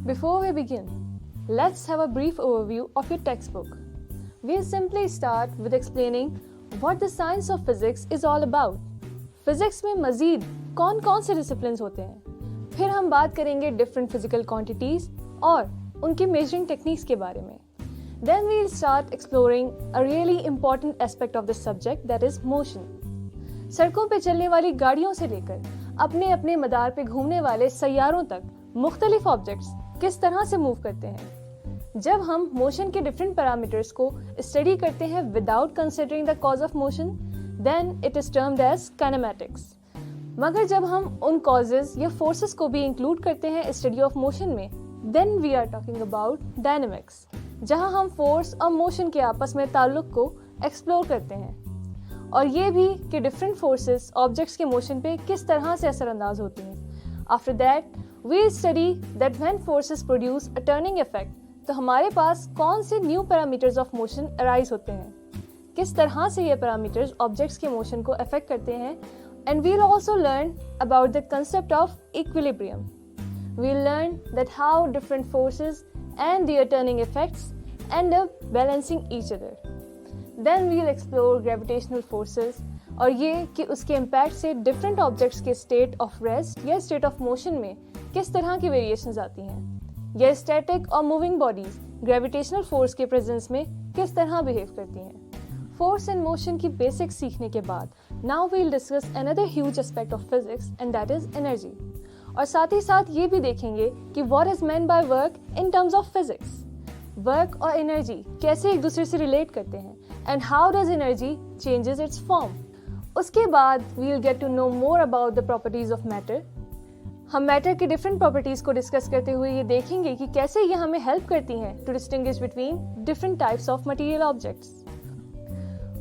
Before we begin, let's have a brief overview of your textbook. We'll simply start with explaining what the science of physics is all about. Physics में मज़ीद कौन कौन से disciplines होते हैं, फिर हम बात करेंगे डिफरेंट फिजिकल क्वांटिटीज़ और उनकी मेजरिंग टेक्निक्स के बारे में. Then we'll start exploring a really important aspect of this subject, that is motion. सड़कों पे चलने वाली गाड़ियों से लेकर अपने अपने मदार पे घूमने वाले सैयारों तक मुख्तलिफ ऑब्जेक्ट्स किस तरह से मूव करते हैं. जब हम मोशन के डिफरेंट पैरामीटर्स को स्टडी करते हैं without considering the cause of motion, then it is termed as kinematics. मगर जब हम उन कॉजेज या फोर्सेस को भी इंक्लूड करते हैं स्टडी ऑफ मोशन में, then we are talking about dynamics, जहां हम फोर्स और मोशन के आपस में ताल्लुक को एक्सप्लोर करते हैं और ये भी कि डिफरेंट फोर्सेस ऑब्जेक्ट्स के मोशन पे किस तरह से असरअंदाज होती हैं. After that we study that when forces produce a turning effect, तो हमारे पास कौन से new parameters of motion arise होते हैं, किस तरह से ये पैरामीटर्स ऑब्जेक्ट्स के मोशन को अफेक्ट करते हैं. And we'll also learn about the concept of equilibrium. We'll learn that how different forces and their turning effects end up balancing each other. Then we'll explore gravitational forces और ये कि उसके impact से different objects के state of rest या state of motion में किस तरह की वेरिएशंस आती हैं, या स्टैटिक और मूविंग बॉडीज ग्रेविटेशनल फोर्स के प्रेजेंस में किस तरह बिहेव करती हैं. फोर्स एंड मोशन की बेसिक्स सीखने के बाद now we'll discuss another huge aspect of physics and that is energy. और साथ ही साथ ये भी देखेंगे कि what is meant by work in terms of physics. Work और एनर्जी कैसे एक दूसरे से रिलेट करते हैं and how does energy changes its form. उसके बाद we will get to know more about the properties of matter. हम मैटर की डिफरेंट प्रॉपर्टीज को डिस्कस करते हुए ये देखेंगे कि कैसे ये हमें हेल्प करती हैं to distinguish between different types of material objects.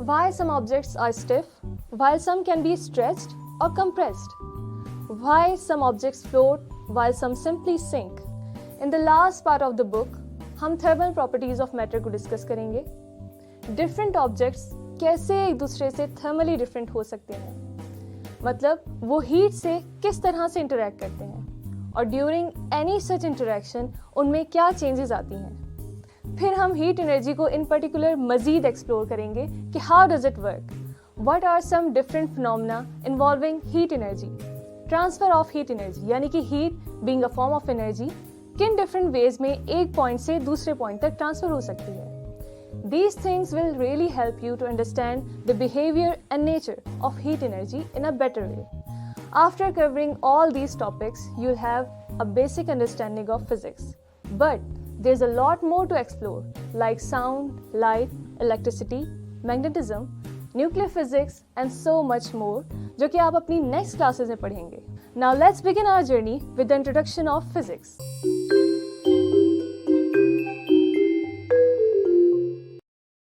Why some objects are stiff while some can be stretched और compressed. Why some objects float while some simply sink. In the last part of the book, हम thermal properties of matter को discuss करेंगे. Different objects कैसे एक दूसरे से thermally different हो सकते हैं, मतलब वो heat से किस तरह से interact करते हैं और during any such interaction उनमें क्या changes आती हैं. फिर हम heat energy को in particular मज़ीद explore करेंगे कि how does it work, what are some different phenomena involving heat energy. Transfer of heat energy यानी कि heat being a form of energy किन डिफरेंट वेज में एक पॉइंट से दूसरे पॉइंट तक ट्रांसफर हो सकती है. These things will really help you to understand the behavior and nature of heat energy in a better way. After covering all these topics, you'll have a basic understanding of physics. But there's a lot more to explore, like sound, light, electricity, magnetism, nuclear physics and so much more, जो कि आप अपनी next classes में पढ़ेंगे. Now let's begin our journey with the introduction of physics.